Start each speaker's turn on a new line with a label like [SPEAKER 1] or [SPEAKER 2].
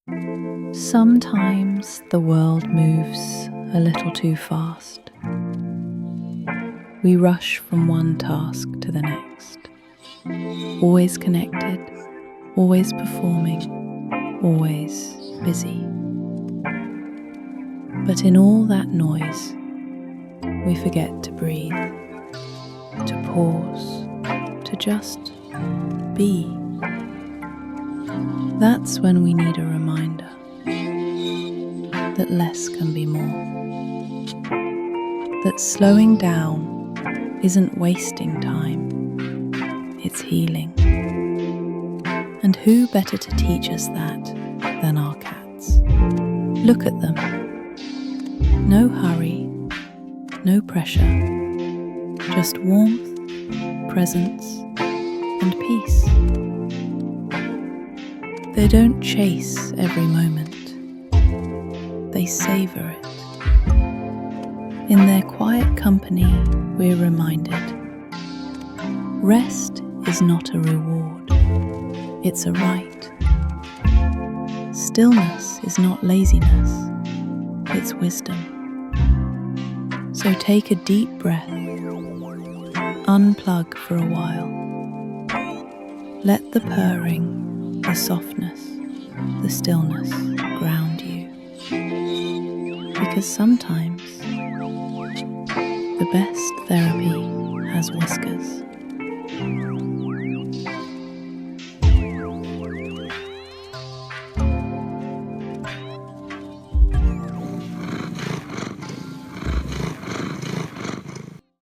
[SPEAKER 1] Sometimes the world moves a little too fast. We rush from one task to the next, always connected, always performing, always busy. But in all that noise, we forget to breathe, to pause, to just be. That's when we need a reminder that less can be more, that slowing down isn't wasting time, it's healing. And who better to teach us that than our cats? Look at them. No hurry, no pressure, just warmth, presence, and peace. They don't chase every moment, they savor it. In their quiet company, we're reminded, rest is not a reward, it's a right. Stillness is not laziness, it's wisdom. So take a deep breath, unplug for a while. Let the purring, the softness, the stillness ground you. Because sometimes the best therapy has whiskers.